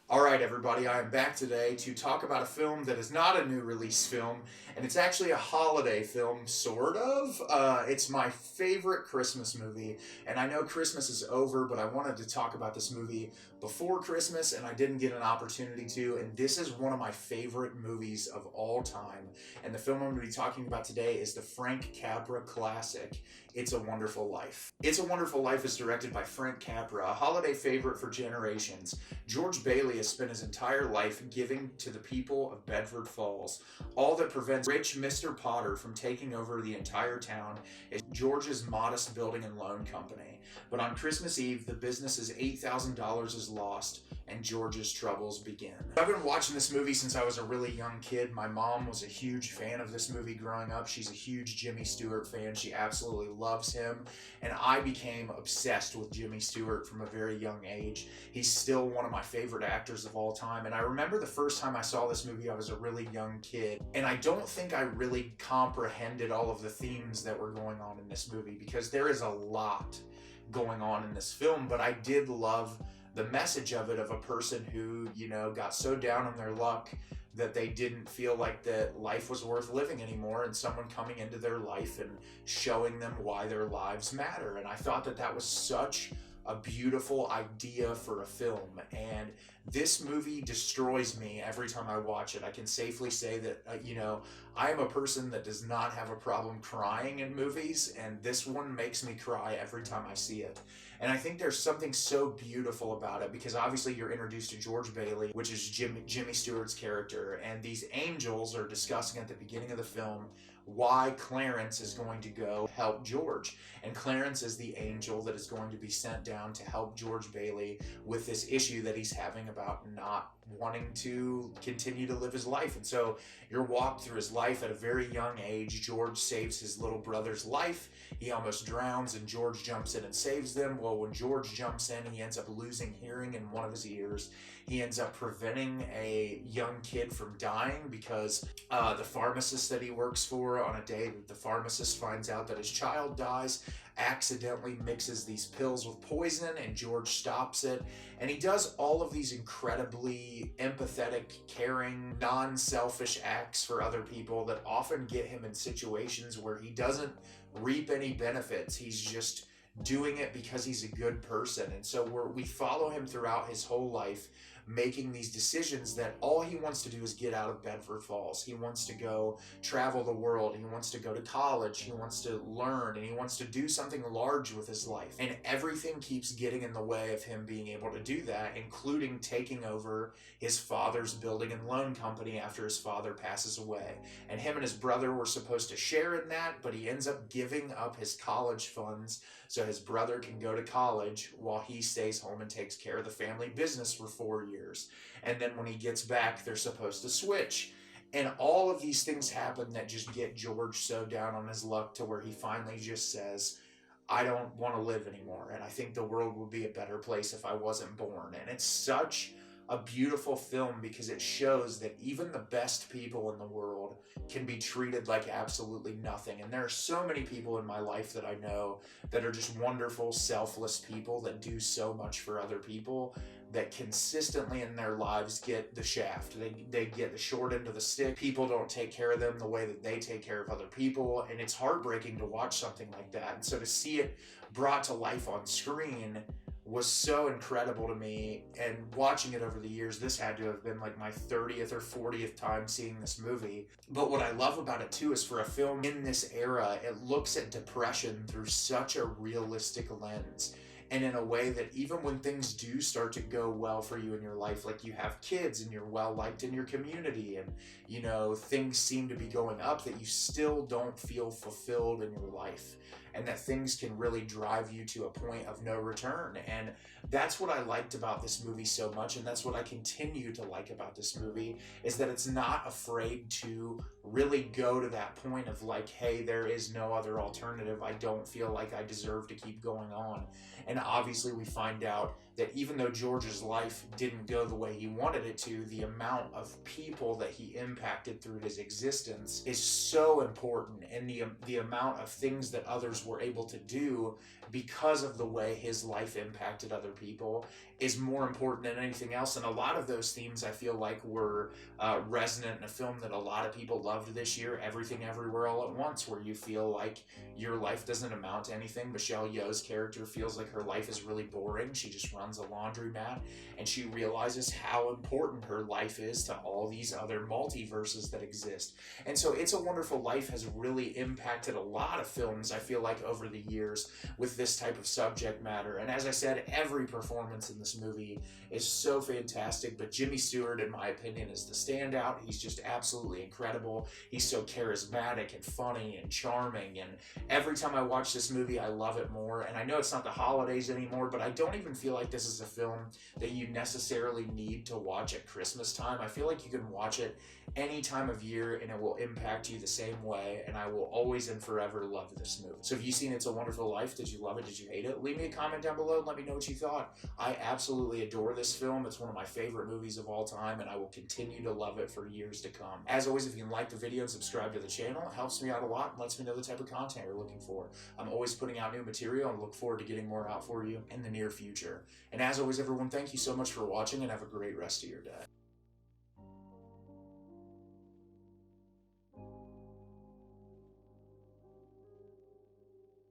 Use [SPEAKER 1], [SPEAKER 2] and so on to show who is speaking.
[SPEAKER 1] Alright everybody, I am back today to talk about a film that is not a new release film, and it's actually a holiday film, sort of. It's my favorite Christmas movie, and I know Christmas is over, but I wanted to talk about this movie before Christmas, and I didn't get an opportunity to, and this is one of my favorite movies of all time. And the film I'm going to be talking about today is the Frank Capra classic, It's a Wonderful Life. It's a Wonderful Life is directed by Frank Capra, a holiday favorite for generations. George Bailey has spent his entire life giving to the people of Bedford Falls. All that prevents rich Mr. Potter from taking over the entire town is George's modest building and loan company. But on Christmas Eve, the business's $8,000 is lost, and George's troubles begin. I've been watching this movie since I was a really young kid. My mom was a huge fan of this movie growing up. She's a huge Jimmy Stewart fan. She absolutely loves him, and I became obsessed with Jimmy Stewart from a very young age. He's still one of my favorite actors of all time, and I remember the first time I saw this movie, I was a really young kid, and I don't think I really comprehended all of the themes that were going on in this movie, because there is a lot going on in this film, but I did love the message of it, of a person who, got so down on their luck that they didn't feel like that life was worth living anymore, and someone coming into their life and showing them why their lives matter. And I thought that that was such a beautiful idea for a film, and this movie destroys me every time I watch it. I can safely say that, I am a person that does not have a problem crying in movies, and this one makes me cry every time I see it. And I think there's something so beautiful about it, because obviously you're introduced to George Bailey, which is Jimmy Stewart's character, and these angels are discussing at the beginning of the film why Clarence is going to go help George. And Clarence is the angel that is going to be sent down to help George Bailey with this issue that he's having about not wanting to continue to live his life. And so you're walked through his life at a very young age. George saves his little brother's life. He almost drowns, and George jumps in and saves them. Well, when George jumps in, he ends up losing hearing in one of his ears. He ends up preventing a young kid from dying, because the pharmacist that he works for, on a day that the pharmacist finds out that his child dies, accidentally mixes these pills with poison, and George stops it. And he does all of these incredibly empathetic, caring, non-selfish acts for other people that often get him in situations where he doesn't reap any benefits. He's just doing it because he's a good person. And so we follow him throughout his whole life, making these decisions that all he wants to do is get out of Bedford Falls. He wants to go travel the world. He wants to go to college. He wants to learn, and he wants to do something large with his life. And everything keeps getting in the way of him being able to do that, including taking over his father's building and loan company after his father passes away. And him and his brother were supposed to share in that, but he ends up giving up his college funds so his brother can go to college while he stays home and takes care of the family business for 4 years. And then when he gets back, they're supposed to switch. And all of these things happen that just get George so down on his luck to where he finally just says, I don't want to live anymore, and I think the world would be a better place if I wasn't born. And it's such a beautiful film, because it shows that even the best people in the world can be treated like absolutely nothing. And there are so many people in my life that I know that are just wonderful, selfless people that do so much for other people, that consistently in their lives get the shaft. They get the short end of the stick. People don't take care of them the way that they take care of other people, and it's heartbreaking to watch something like that. And so to see it brought to life on screen was so incredible to me. And watching it over the years, this had to have been like my 30th or 40th time seeing this movie. But what I love about it too is, for a film in this era, it looks at depression through such a realistic lens. And in a way that even when things do start to go well for you in your life, like you have kids and you're well liked in your community, and things seem to be going up, that you still don't feel fulfilled in your life, and that things can really drive you to a point of no return. And that's what I liked about this movie so much, and that's what I continue to like about this movie, is that it's not afraid to really go to that point of like, hey, there is no other alternative. I don't feel like I deserve to keep going on. And obviously we find out that even though George's life didn't go the way he wanted it to, the amount of people that he impacted through his existence is so important, and the amount of things that others were able to do because of the way his life impacted other people is more important than anything else. And a lot of those themes I feel like were resonant in a film that a lot of people loved this year, Everything Everywhere All at Once, where you feel like your life doesn't amount to anything. Michelle Yeoh's character feels like her life is really boring. She just runs a laundromat, and she realizes how important her life is to all these other multiverses that exist. And so It's a Wonderful Life has really impacted a lot of films, I feel like, over the years with this type of subject matter. And as I said, every performance in this movie is so fantastic, but Jimmy Stewart, in my opinion, is the standout. He's just absolutely incredible. He's so charismatic and funny and charming, and every time I watch this movie, I love it more. And I know it's not the holidays anymore, but I don't even feel like this is a film that you necessarily need to watch at Christmas time. I feel like you can watch it any time of year and it will impact you the same way, and I will always and forever love this movie. So have you seen It's a Wonderful Life? Did you love it? Did you hate it? Leave me a comment down below and let me know what you thought. I absolutely adore this film. It's one of my favorite movies of all time, and I will continue to love it for years to come. As always, if you can like the video and subscribe to the channel, it helps me out a lot and lets me know the type of content you're looking for. I'm always putting out new material and look forward to getting more out for you in the near future. And as always, everyone, thank you so much for watching, and have a great rest of your day.